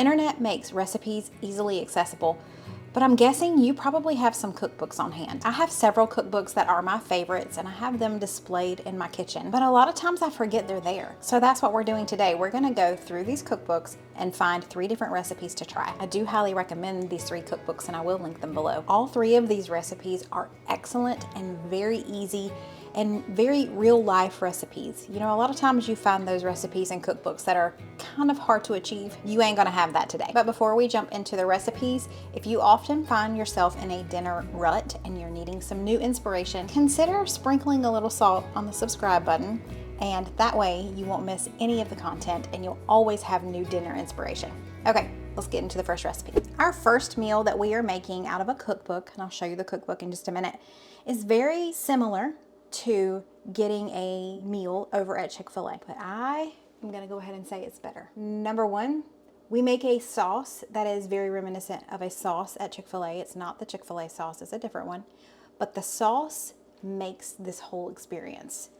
internet makes recipes easily accessible, but I'm guessing you probably have some cookbooks on hand. I have several cookbooks that are my favorites and I have them displayed in my kitchen, but a lot of times I forget they're there. So that's what we're doing today. We're gonna go through these cookbooks and find 3 different recipes to try. I do highly recommend these 3 cookbooks and I will link them below. All 3 of these recipes are excellent and very easy and very real life recipes. You know, a lot of times you find those recipes in cookbooks that are kind of hard to achieve. You ain't gonna have that today. But before we jump into the recipes, if you often find yourself in a dinner rut and you're needing some new inspiration, consider sprinkling a little salt on the subscribe button, and that way you won't miss any of the content and you'll always have new dinner inspiration. Okay, let's get into the first recipe. Our first meal that we are making out of a cookbook, and I'll show you the cookbook in just a minute, is very similar to getting a meal over at Chick-fil-A, but I am gonna go ahead and say it's better. Number 1, we make a sauce that is very reminiscent of a sauce at Chick-fil-A. It's not the Chick-fil-A sauce, it's a different one, but the sauce makes this whole experience.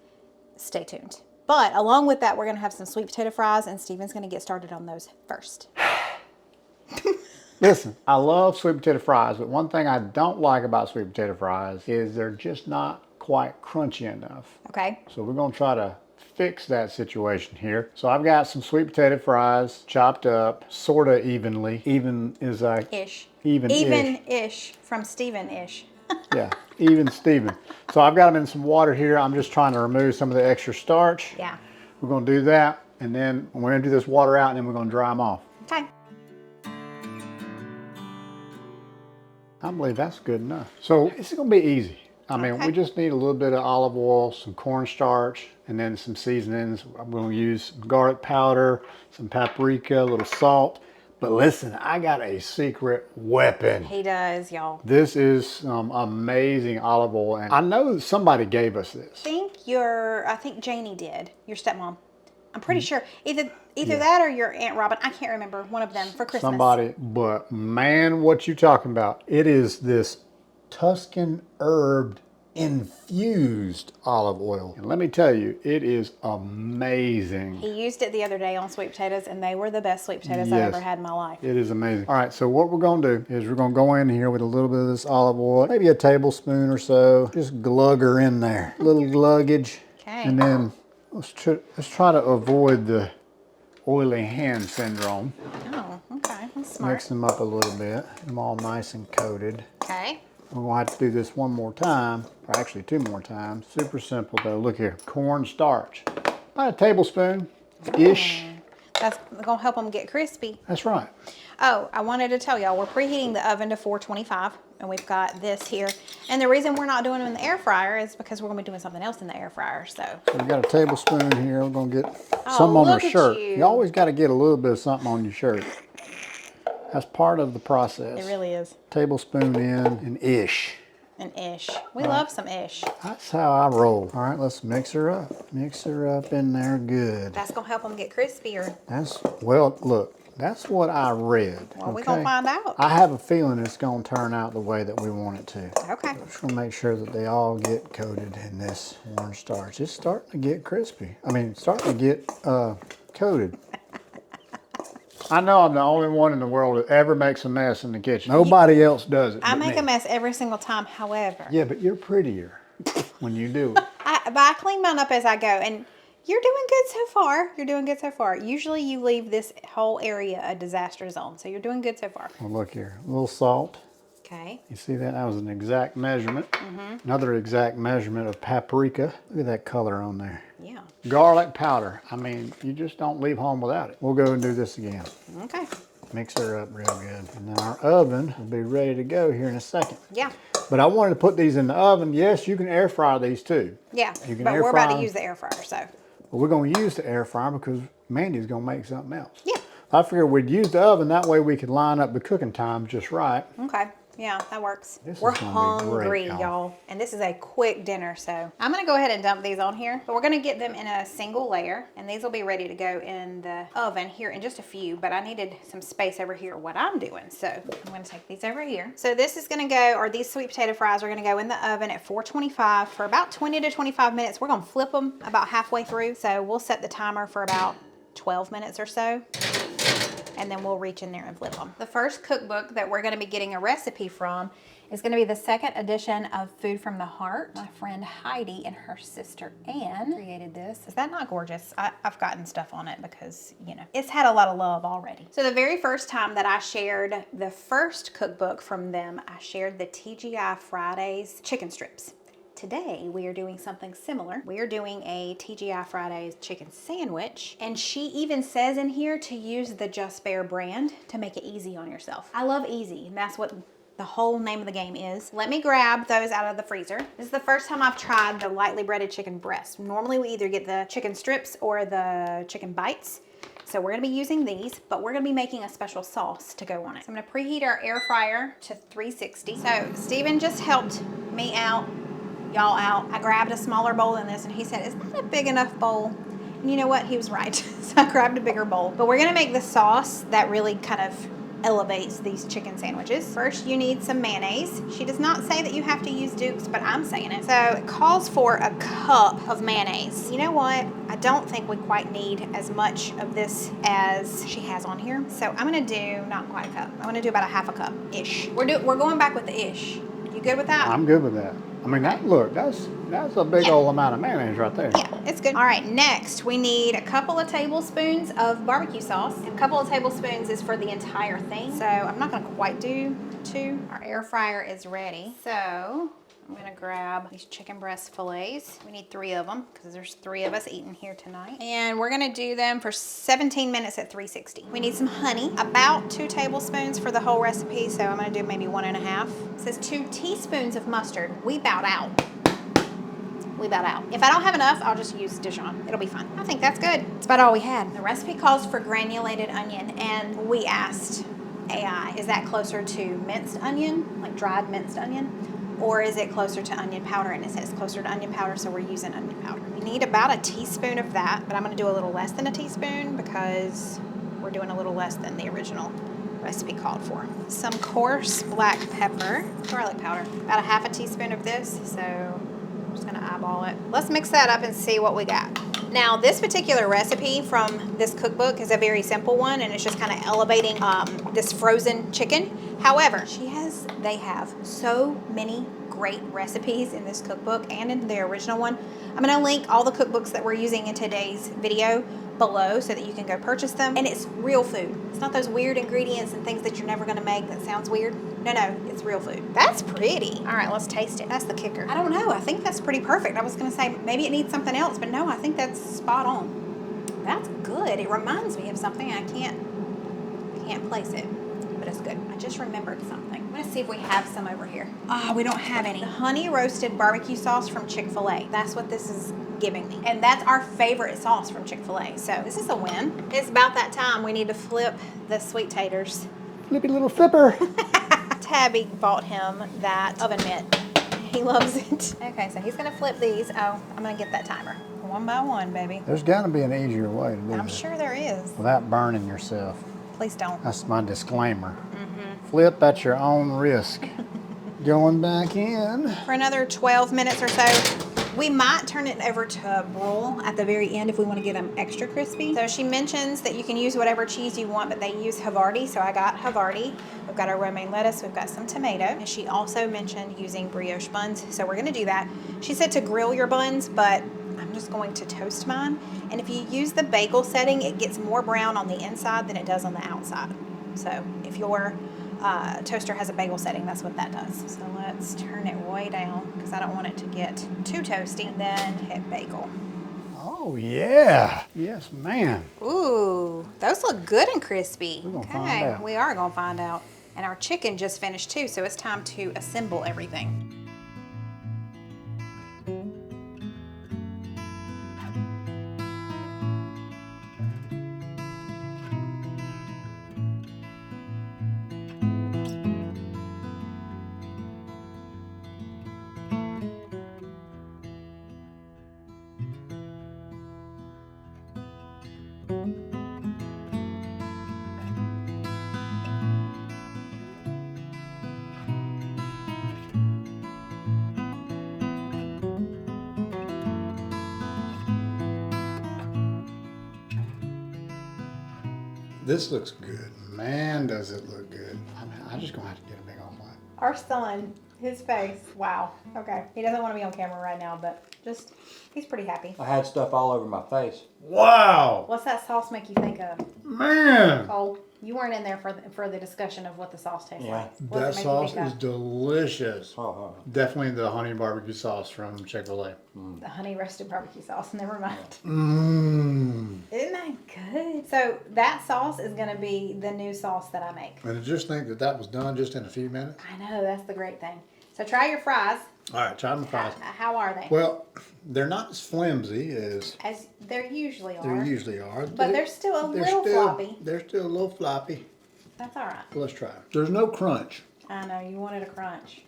Stay tuned. But along with that, we're gonna have some sweet potato fries, and Steven's gonna get started on those first. Listen, I love sweet potato fries, but one thing I don't like about sweet potato fries is they're just not quite crunchy enough. Okay. So we're gonna try to fix that situation here. So I've got some sweet potato fries chopped up sort of evenly. Even is like Ish. Even-ish. Even-ish from Steven-ish. Yeah, even Steven. So I've got them in some water here. I'm just trying to remove some of the extra starch. Yeah. We're gonna do that, and then we're gonna do this water out, and then we're gonna dry them off. Okay. I believe that's good enough. So this is gonna be easy. I mean, we just need a little bit of olive oil, some cornstarch, and then some seasonings. I'm going to use garlic powder, some paprika, a little salt. But listen, I got a secret weapon. He does, y'all. This is some amazing olive oil, and I know somebody gave us this. I think Janie did, your stepmom. I'm pretty sure. Either that or your Aunt Robin. I can't remember. One of them for Christmas. Somebody, but man, what you talking about? It is this Tuscan herb infused olive oil. And let me tell you, it is amazing. He used it the other day on sweet potatoes, and they were the best sweet potatoes I've ever had in my life. It is amazing. All right, so what we're going to do is we're going to go in here with a little bit of this olive oil, maybe a tablespoon or so. Just glug her in there. A little gluggage. Okay. And then let's try to avoid the oily hand syndrome. Oh, okay. That's smart. Mix them up a little bit. Get them all nice and coated. Okay. We're going to have to do this one more time, or actually 2 more times. Super simple though. Look here, cornstarch. About a tablespoon-ish. That's going to help them get crispy. That's right. Oh, I wanted to tell y'all, we're preheating the oven to 425, and we've got this here. And the reason we're not doing them in the air fryer is because we're going to be doing something else in the air fryer. So we've got a tablespoon here. We're going to get some on our shirt. You always got to get a little bit of something on your shirt. That's part of the process. It really is. Tablespoon in and ish. An ish. We love some ish. That's how I roll. All right, let's mix her up. Mix her up in there good. That's going to help them get crispier. Well, look, that's what I read. Well, we're going to find out. I have a feeling it's going to turn out the way that we want it to. Okay. I'm just going to make sure that they all get coated in this cornstarch. It's starting to get crispy. I mean, starting to get coated. I know I'm the only one in the world that ever makes a mess in the kitchen. Nobody else does it. I make a mess every single time, however. Yeah, but you're prettier when you do it. But I clean mine up as I go, and you're doing good so far. You're doing good so far. Usually you leave this whole area a disaster zone, so you're doing good so far. Well, look here, a little salt. Okay. You see that? That was an exact measurement. Another exact measurement of paprika. Look at that color on there. Yeah. Garlic powder. I mean, you just don't leave home without it. We'll go and do this again. Okay. Mix her up real good. And then our oven will be ready to go here in a second. Yeah. But I wanted to put these in the oven. Yes, you can air fry these too. Yeah, you can but air we're fry about to them. use the air fryer, so. Well, we're going to use the air fryer because Mandy's going to make something else. Yeah. I figured we'd use the oven. That way we could line up the cooking time just right. Okay. Yeah, that works. We're hungry, y'all. And this is a quick dinner, so I'm going to go ahead and dump these on here. But we're going to get them in a single layer, and these will be ready to go in the oven here in just a few. But I needed some space over here what I'm doing, so I'm going to take these over here. So this is going to go, or these sweet potato fries are going to go in the oven at 425 for about 20 to 25 minutes. We're going to flip them about halfway through, so we'll set the timer for about 12 minutes or so. and then we'll reach in there and flip them. The first cookbook that we're going to be getting a recipe from is going to be the second edition of Food from the Heart. My friend Heidi and her sister Anne created this. Is that not gorgeous? I've gotten stuff on it because, you know, it's had a lot of love already. So the very first time that I shared the first cookbook from them, I shared the TGIFriday's chicken strips. Today, we are doing something similar. We are doing a TGIFriday's chicken sandwich, and she even says in here to use the Just Bare brand to make it easy on yourself. I love easy, and that's what the whole name of the game is. Let me grab those out of the freezer. This is the first time I've tried the lightly breaded chicken breast. Normally, we either get the chicken strips or the chicken bites. So we're gonna be using these, but we're gonna be making a special sauce to go on it. So I'm gonna preheat our air fryer to 360. So Steven just helped me out, y'all out. I grabbed a smaller bowl than this and he said, is that a big enough bowl? And you know what? He was right. So I grabbed a bigger bowl. But we're gonna make the sauce that really kind of elevates these chicken sandwiches. First, you need some mayonnaise. She does not say that you have to use Duke's, but I'm saying it. So it calls for a cup of mayonnaise. You know what? I don't think we quite need as much of this as she has on here. So I'm gonna do not quite a cup. I'm gonna do about a half a cup-ish. We're going back with the ish. You good with that? I'm good with that. I mean, that's a big old amount of mayonnaise right there. Yeah, it's good. All right, next we need a couple of tablespoons of barbecue sauce. A couple of tablespoons is for the entire thing. So I'm not gonna quite do 2. Our air fryer is ready. So I'm gonna grab these chicken breast fillets. We need 3 of them because there's 3 of us eating here tonight. And we're gonna do them for 17 minutes at 360. We need some honey, about 2 tablespoons for the whole recipe. So I'm gonna do maybe 1.5. It says 2 teaspoons of mustard. We bowed out. We bowed out. If I don't have enough, I'll just use Dijon. It'll be fine. I think that's good. That's about all we had. The recipe calls for granulated onion, and we asked AI, is that closer to minced onion, like dried minced onion? Or is it closer to onion powder? And it says closer to onion powder, so we're using onion powder. We need about a teaspoon of that, but I'm gonna do a little less than a teaspoon because we're doing a little less than the original recipe called for. Some coarse black pepper, garlic powder, about a half a teaspoon of this, so I'm just gonna eyeball it. Let's mix that up and see what we got. Now, this particular recipe from this cookbook is a very simple one, and it's just kind of elevating this frozen chicken. However, they have so many great recipes in this cookbook and in the original one. I'm gonna link all the cookbooks that we're using in today's video below so that you can go purchase them. And it's real food. It's not those weird ingredients and things that you're never gonna make that sounds weird. No, it's real food. That's pretty. All right, let's taste it. That's the kicker. I don't know, I think that's pretty perfect. I was gonna say maybe it needs something else, but no, I think that's spot on. That's good. It reminds me of something. I can't place it, but it's good. I just remembered something. I'm gonna see if we have some over here. Ah, we don't have any. The honey roasted barbecue sauce from Chick-fil-A. That's what this is giving me. And that's our favorite sauce from Chick-fil-A. So this is a win. It's about that time we need to flip the sweet taters. Flippy little flipper. Tabby bought him that oven mitt. He loves it. Okay, so he's gonna flip these. Oh, I'm gonna get that timer. One by one, baby. There's gotta be an easier way to do I'm this. sure there is. Without burning yourself. Please don't. That's my disclaimer. Flip at your own risk. Going back in. For another 12 minutes or so. We might turn it over to broil at the very end if we want to get them extra crispy. So she mentions that you can use whatever cheese you want, but they use Hearty, so I got Hearty. We've got our romaine lettuce, we've got some tomato, and she also mentioned using brioche buns, so we're gonna do that. She said to grill your buns, but I'm just going to toast mine. And if you use the bagel setting, it gets more brown on the inside than it does on the outside. So if your toaster has a bagel setting, that's what that does. So let's turn it way down because I don't want it to get too toasty. And then hit bagel. Oh yeah. Yes, ma'am. Ooh, those look good and crispy. We're gonna find out. We are gonna find out. And our chicken just finished too, so it's time to assemble everything. This looks good. Man, does it look good. I'm just gonna have to get a big old one. Our son, his face, wow. Okay, he doesn't want to be on camera right now, but just, he's pretty happy. I had stuff all over my face. Wow! What's that sauce make you think of? Man! Oh, you weren't in there for the discussion of what the sauce tastes Yeah. like. What does That it make you sauce think is of? delicious. Oh, Definitely the honey barbecue sauce from Chick-fil-A. The honey roasted barbecue sauce, never mind. Mmm. Isn't that good? So that sauce is gonna be the new sauce that I make. And to just think that that was done just in a few minutes. I know, that's the great thing. So try your fries. All right, try my fries. How are they? Well, they're not as flimsy as As there usually are. they usually are. But they're still a little floppy. They're still a little floppy. That's all right. Let's try it. There's no crunch, I know, you wanted a crunch.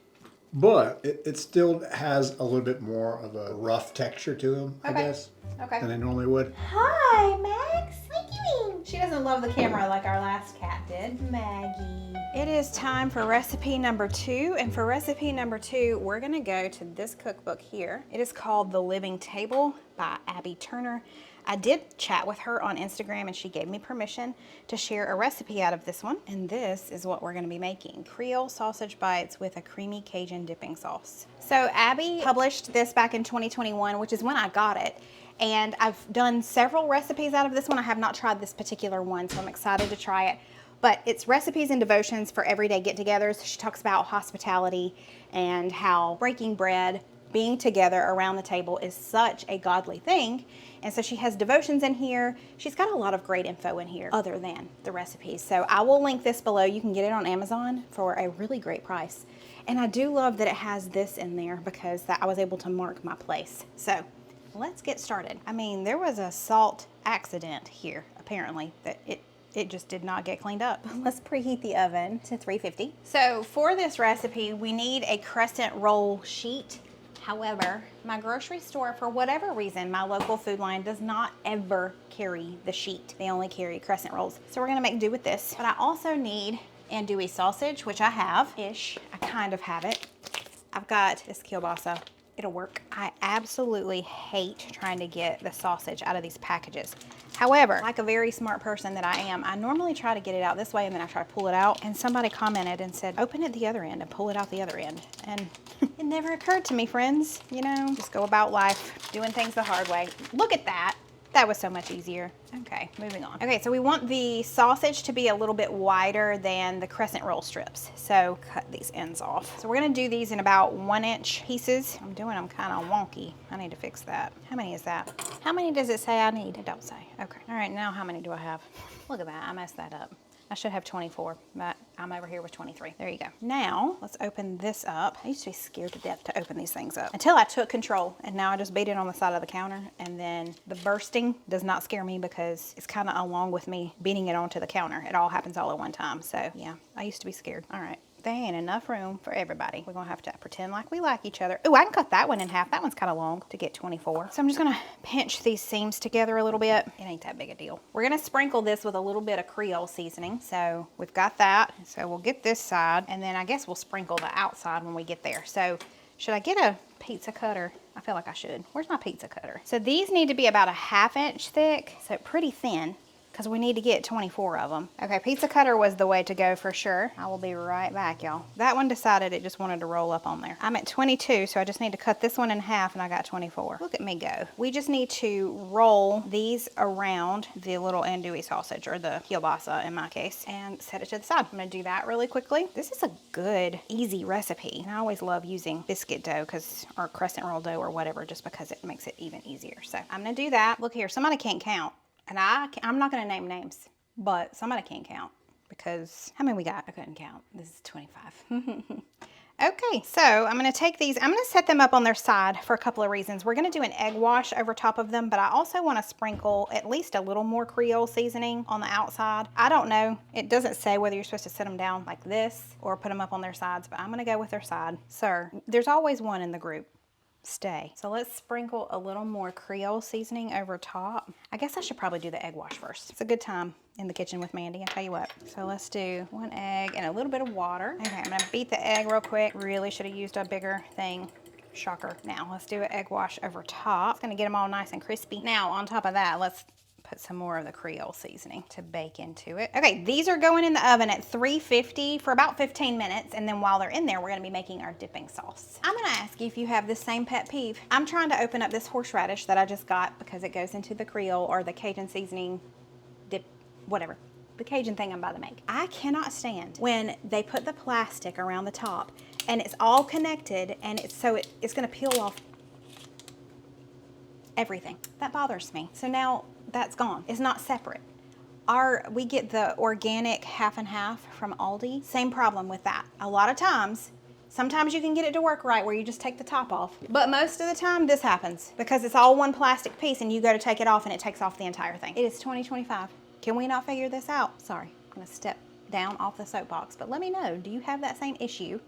but it still has a little bit more of a rough texture to them, I Okay. guess, Okay. than they normally would. Hi, Max. What are you doing? She doesn't love the camera like our last cat did. Maggie. It is time for recipe number 2. And for recipe number 2, we're going to go to this cookbook here. It is called The Living Table by Abby Turner. I did chat with her on Instagram and she gave me permission to share a recipe out of this one. And this is what we're gonna be making. Creole sausage bites with a creamy Cajun dipping sauce. So Abby published this back in 2021, which is when I got it. And I've done several recipes out of this one. I have not tried this particular one, so I'm excited to try it. But it's recipes and devotions for everyday get-togethers. She talks about hospitality and how breaking bread, being together around the table is such a godly thing. And so she has devotions in here. She's got a lot of great info in here other than the recipes. So I will link this below. You can get it on Amazon for a really great price. And I do love that it has this in there because I was able to mark my place. So let's get started. I mean, there was a salt accident here, apparently, that it just did not get cleaned up. Let's preheat the oven to 350. So for this recipe, we need a crescent roll sheet. However, my grocery store, for whatever reason, my local food line does not ever carry the sheet. They only carry crescent rolls. So we're gonna make do with this. But I also need andouille sausage, which I have-ish. I kind of have it. I've got this kielbasa. It'll work. I absolutely hate trying to get the sausage out of these packages. However, like a very smart person that I am, I normally try to get it out this way and then I try to pull it out. And somebody commented and said, open it the other end and pull it out the other end. And it never occurred to me, friends. You know, just go about life doing things the hard way. Look at that. That was so much easier. Okay, moving on. Okay, so we want the sausage to be a little bit wider than the crescent roll strips. So cut these ends off. So we're gonna do these in about 1-inch pieces. I'm doing them kind of wonky. I need to fix that. How many is that? How many does it say I need? It don't say. Okay. All right, now how many do I have? Look at that, I messed that up. I should have 24, but I'm over here with 23. There you go. Now, let's open this up. I used to be scared to death to open these things up until I took control, and now I just beat it on the side of the counter, and then the bursting does not scare me because it's kind of along with me beating it onto the counter. It all happens all at one time, so yeah, I used to be scared. All right. There ain't enough room for everybody. We're gonna have to pretend like we like each other. Ooh, I can cut that one in half. That one's kind of long to get 24. So I'm just gonna pinch these seams together a little bit. It ain't that big a deal. We're gonna sprinkle this with a little bit of Creole seasoning. So we've got that. So we'll get this side, and then I guess we'll sprinkle the outside when we get there. So should I get a pizza cutter? I feel like I should. Where's my pizza cutter? So these need to be about a 1/2 inch thick, so pretty thin, because we need to get 24 of them. Okay, pizza cutter was the way to go for sure. I will be right back, y'all. That one decided it just wanted to roll up on there. I'm at 22, so I just need to cut this one in half and I got 24. Look at me go. We just need to roll these around the little andouille sausage, or the kielbasa in my case, and set it to the side. I'm gonna do that really quickly. This is a good, easy recipe. And I always love using biscuit dough or crescent roll dough or whatever, just because it makes it even easier. So I'm gonna do that. Look here, somebody can't count. And I'm not gonna name names, but somebody can't count because how many we got? I couldn't count. This is 25. Okay, so I'm gonna take these, I'm gonna set them up on their side for a couple of reasons. We're gonna do an egg wash over top of them, but I also wanna sprinkle at least a little more Creole seasoning on the outside. I don't know, it doesn't say whether you're supposed to set them down like this or put them up on their sides, but I'm gonna go with their side. Sir, there's always one in the group. Stay. So let's sprinkle a little more Creole seasoning over top. I guess I should probably do the egg wash first. It's a good time in the kitchen with Mandy, I tell you what. So let's do 1 egg and a little bit of water. Okay, I'm gonna beat the egg real quick. Really should have used a bigger thing. Shocker. Now let's do an egg wash over top. It's gonna get them all nice and crispy. Now on top of that, let's put some more of the Creole seasoning to bake into it. Okay, these are going in the oven at 350 for about 15 minutes, and then while they're in there, we're gonna be making our dipping sauce. I'm gonna ask you if you have the same pet peeve. I'm trying to open up this horseradish that I just got because it goes into the Creole or the Cajun seasoning dip, whatever. The Cajun thing I'm about to make. I cannot stand when they put the plastic around the top and it's all connected and it's gonna peel off everything. That bothers me. So now that's gone. It's not separate. We get the organic half and half from Aldi. Same problem with that. A lot of times, sometimes you can get it to work right where you just take the top off. But most of the time this happens because it's all one plastic piece and you go to take it off and it takes off the entire thing. It is 2025. Can we not figure this out? Sorry, I'm gonna step down off the soapbox, but let me know, do you have that same issue?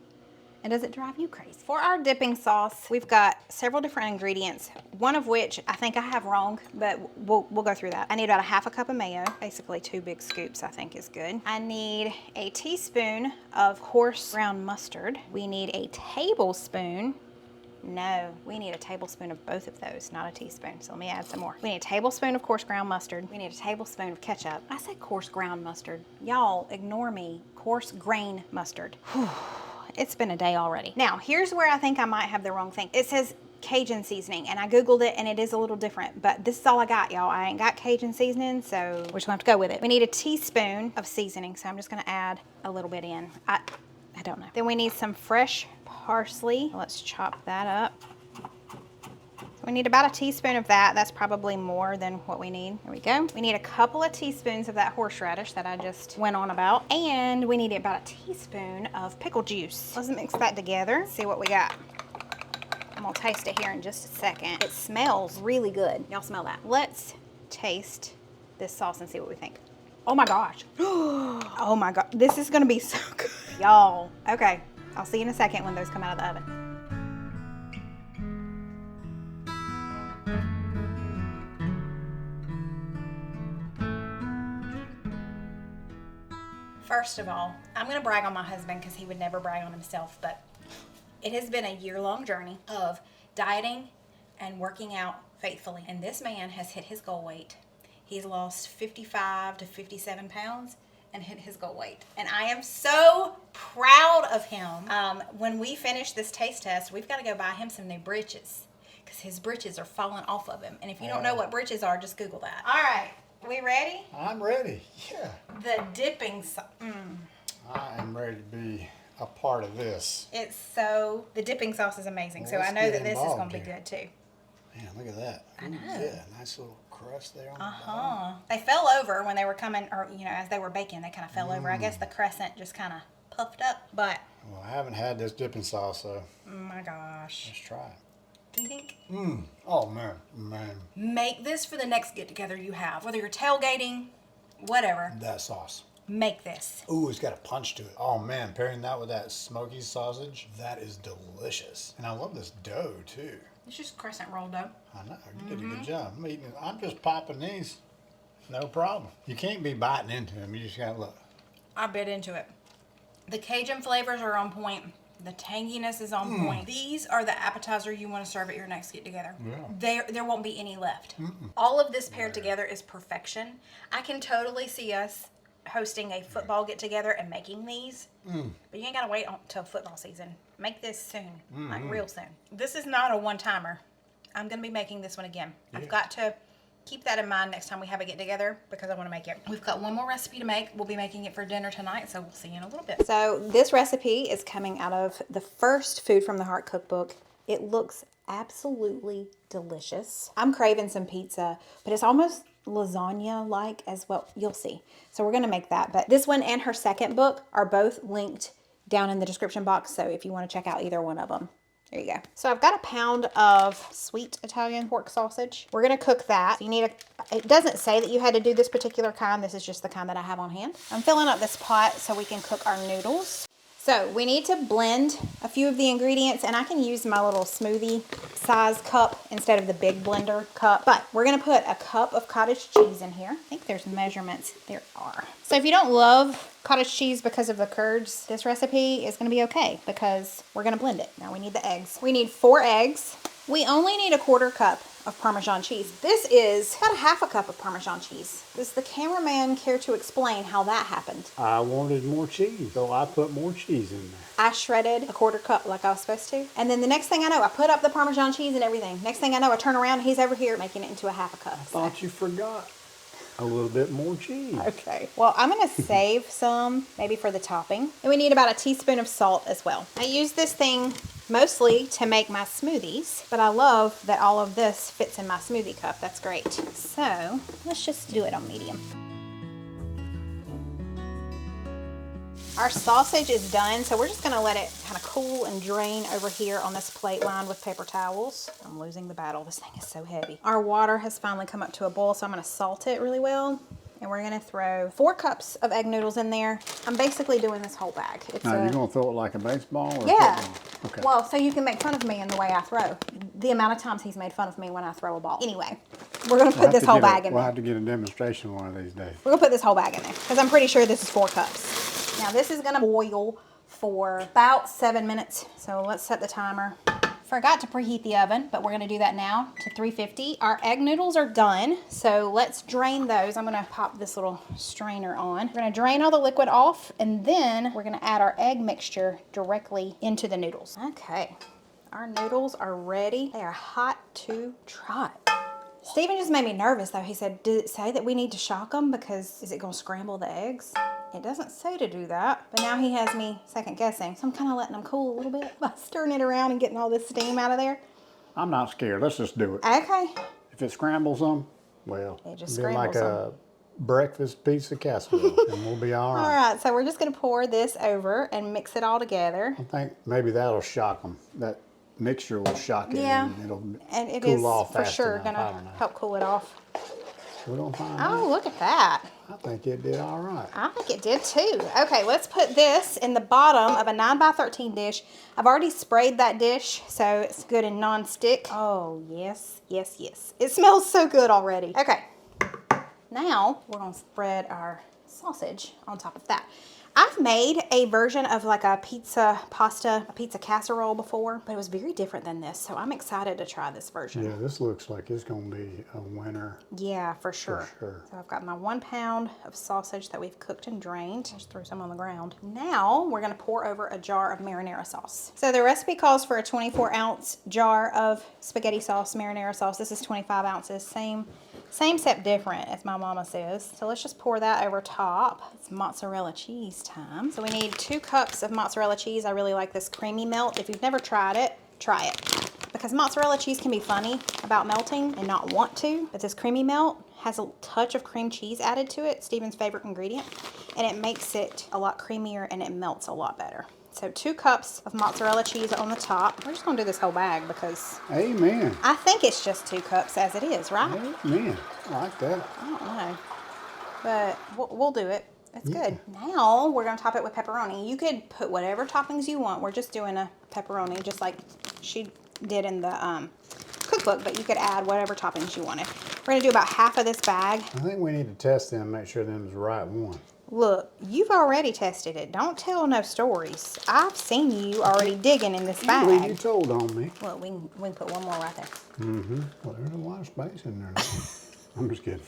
And does it drive you crazy? For our dipping sauce, we've got several different ingredients, one of which I think I have wrong, but we'll go through that. I need about a half a cup of mayo, basically 2 big scoops I think is good. I need a teaspoon of coarse ground mustard. We need a tablespoon. No, we need a tablespoon of both of those, not a teaspoon. So let me add some more. We need a tablespoon of coarse ground mustard. We need a tablespoon of ketchup. I said coarse ground mustard. Y'all ignore me. Coarse grain mustard. Whew. It's been a day already. Now, here's where I think I might have the wrong thing. It says Cajun seasoning, and I Googled it, and it is a little different, but this is all I got, y'all. I ain't got Cajun seasoning, so we're just gonna have to go with it. We need a teaspoon of seasoning, so I'm just gonna add a little bit in. I don't know. Then we need some fresh parsley. Let's chop that up. So we need about a teaspoon of that. That's probably more than what we need. There we go. We need a couple of teaspoons of that horseradish that I just went on about. And we need about a teaspoon of pickle juice. Let's mix that together. See what we got. I'm gonna taste it here in just a second. It smells really good. Y'all smell that? Let's taste this sauce and see what we think. Oh my gosh. Oh my God. This is gonna be so good. Y'all. Okay. I'll see you in a second when those come out of the oven. First of all, I'm gonna brag on my husband because he would never brag on himself, but it has been a year-long journey of dieting and working out faithfully. And this man has hit his goal weight. He's lost 55 to 57 pounds and hit his goal weight. And I am so proud of him. When we finish this taste test, we've got to go buy him some new britches because his britches are falling off of him. And if you don't know what britches are, just Google that. All right, we ready? I'm ready, yeah. The dipping sauce. I am ready to be a part of this. The dipping sauce is amazing. Well, so I know get that this is involved going to be here. good too. Man, look at that. I know. Yeah, nice little crust there on the bottom. They fell over when they were coming, or as they were baking, they kind of fell over. I guess the crescent just kind of puffed up, but Well, I haven't had this dipping sauce, so oh my gosh. let's try it. Think. Oh man. Make this for the next get together you have, whether you're tailgating, whatever. That sauce. Make this. Ooh, it's got a punch to it. Oh man, pairing that with that smoky sausage, that is delicious. And I love this dough too. It's just crescent roll dough. I know, you did a good job. I'm just popping these, no problem. You can't be biting into them, you just gotta look. I bit into it. The Cajun flavors are on point. The tanginess is on point. These are the appetizer you want to serve at your next get together. Yeah. There won't be any left. All of this paired together is perfection. I can totally see us hosting a football get together and making these. But you ain't gotta wait until football season. Make this soon, like real soon. This is not a one-timer. I'm gonna be making this one again. Yeah. I've got to keep that in mind next time we have a get together because I want to make it. We've got one more recipe to make. We'll be making it for dinner tonight, so we'll see you in a little bit. So this recipe is coming out of the first Food from the Heart cookbook. It looks absolutely delicious. I'm craving some pizza, but it's almost lasagna-like as well. You'll see. So we're gonna make that. But this one and her second book are both linked down in the description box, so if you want to check out either one of them. There you go. So I've got a pound of sweet Italian pork sausage. We're gonna cook that. You need it doesn't say that you had to do this particular kind. This is just the kind that I have on hand. I'm filling up this pot so we can cook our noodles. So we need to blend a few of the ingredients, and I can use my little smoothie size cup instead of the big blender cup. But we're gonna put a cup of cottage cheese in here. I think there's measurements. There are. So if you don't love cottage cheese because of the curds, this recipe is gonna be okay because we're gonna blend it. Now we need the eggs. We need 4 eggs. We only need a 1/4 cup of Parmesan cheese. This is about a 1/2 cup of Parmesan cheese. Does the cameraman care to explain how that happened? I wanted more cheese, so I put more cheese in there. I shredded a 1/4 cup like I was supposed to. And then the next thing I know, I put up the Parmesan cheese and everything. Next thing I know, I turn around and he's over here making it into a 1/2 cup. I thought you forgot a little bit more cheese. Okay. Well, I'm going to save some maybe for the topping. And we need about a teaspoon of salt as well. I use this thing mostly to make my smoothies, but I love that all of this fits in my smoothie cup. That's great. So let's just do it on medium. Our sausage is done, so we're just gonna let it kind of cool and drain over here on this plate lined with paper towels. I'm losing the battle. This thing is so heavy. Our water has finally come up to a boil, so I'm gonna salt it really well. And we're gonna throw 4 cups of egg noodles in there. I'm basically doing this whole bag. Now, you're gonna throw it like a baseball or yeah. football? Okay. Well, so you can make fun of me in the way I throw. The amount of times he's made fun of me when I throw a ball. Anyway, we're gonna put this whole bag in We'll there. have to get a demonstration one of these days. We're gonna put this whole bag in there because I'm pretty sure this is 4 cups. Now this is gonna boil for about 7 minutes. So let's set the timer. Forgot to preheat the oven, but we're gonna do that now to 350. Our egg noodles are done, so let's drain those. I'm gonna pop this little strainer on. We're gonna drain all the liquid off, and then we're gonna add our egg mixture directly into the noodles. Okay, our noodles are ready. They are hot to try. Stephen just made me nervous though. He said, did it say that we need to shock them because is it gonna scramble the eggs? It doesn't say to do that, but now he has me second guessing. So I'm kind of letting them cool a little bit by stirring it around and getting all this steam out of there. I'm not scared. Let's just do it. Okay. If it scrambles them, well, It just it'll be like scrambles a breakfast piece of casserole, and we'll be all right. All right, so we're just gonna pour this over and mix it all together. I think maybe that'll shock them. That mixture will shock it, Yeah, and it'll and it cool is off for fast sure enough. I gonna don't know. help cool it off. We're gonna find Oh, out. look at that. I think it did all right. I think it did too. Okay, let's put this in the bottom of a 9x13 dish. I've already sprayed that dish, so it's good and non-stick. Oh, yes, yes, yes. It smells so good already. Okay, now we're gonna spread our sausage on top of that. I've made a version of like a pizza pasta, a pizza casserole before, but it was very different than this, so I'm excited to try this version. Yeah, this looks like it's gonna be a winner. Yeah, for sure. For sure. So I've got my 1 pound of sausage that we've cooked and drained. Just threw some on the ground. Now we're gonna pour over a jar of marinara sauce. So the recipe calls for a 24-ounce jar of spaghetti sauce, marinara sauce. This is 25 ounces. Same except different, as my mama says. So let's just pour that over top. It's mozzarella cheese time. So we need 2 cups of mozzarella cheese. I really like this creamy melt. If you've never tried it, try it. Because mozzarella cheese can be funny about melting and not want to, but this creamy melt has a touch of cream cheese added to it, Stephen's favorite ingredient, and it makes it a lot creamier and it melts a lot better. So 2 cups of mozzarella cheese on the top. We're just gonna do this whole bag because Amen. I think it's just 2 cups as it is, right? Amen. I like that. I don't know, but we'll do it. It's good. Now we're gonna top it with pepperoni. You could put whatever toppings you want. We're just doing a pepperoni, just like she did in the cookbook, but you could add whatever toppings you wanted. We're gonna do about half of this bag. I think we need to test them, make sure them's the right one. Look, you've already tested it. Don't tell no stories. I've seen you already digging in this I believe you bag. told on me. Look, we can put one more right there. Mm-hmm. Well, there's a lot of space in there now. I'm just kidding.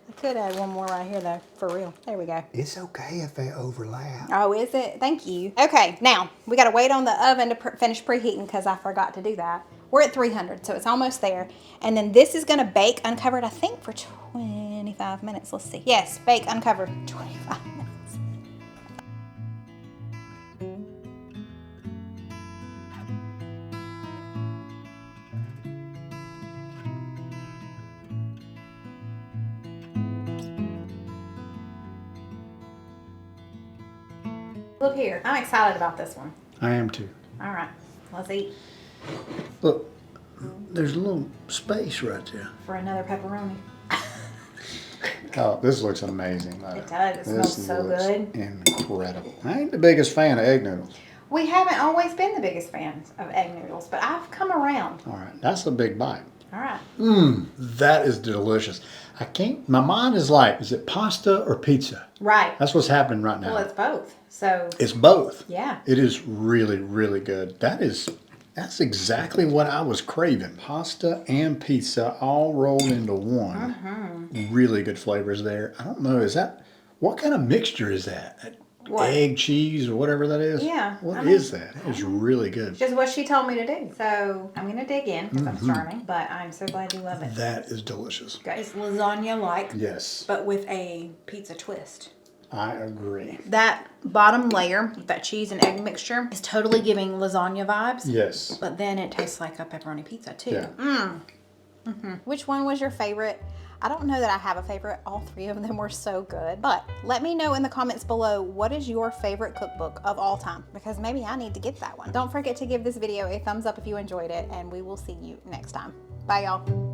I could add one more right here though, for real. There we go. It's okay if they overlap. Oh, is it? Thank you. Okay, now we got to wait on the oven to finish preheating because I forgot to do that. We're at 300, so it's almost there. And then this is going to bake uncovered, I think, for 25 minutes. Let's see. Yes, bake uncovered 25 minutes. Look here. I'm excited about this one. I am too. All right, let's eat Look, there's a little space right there. for another pepperoni. Oh, this looks amazing. It does. It smells so good. Incredible. I ain't the biggest fan of egg noodles. We haven't always been the biggest fans of egg noodles, but I've come around. All right, that's a big bite. All right. That is delicious. My mind is like, is it pasta or pizza? Right. That's what's happening right now. Well, it's both. So, It's both. yeah. It is really, really good. That is That's exactly what I was craving. Pasta and pizza all rolled into one. Really good flavors there. I don't know, what kind of mixture is that? What? Egg, cheese, or whatever that is? Yeah. What is that? It is really good. Just what she told me to do. So I'm going to dig in because I'm starving, but I'm so glad you love it. That is delicious. It's lasagna-like, Yes, but with a pizza twist. I agree. That bottom layer, that cheese and egg mixture, is totally giving lasagna vibes. Yes. But then it tastes like a pepperoni pizza too. Yeah. Which one was your favorite? I don't know that I have a favorite. All three of them were so good. But let me know in the comments below, what is your favorite cookbook of all time? Because maybe I need to get that one. Don't forget to give this video a thumbs up if you enjoyed it, and we will see you next time. Bye, y'all.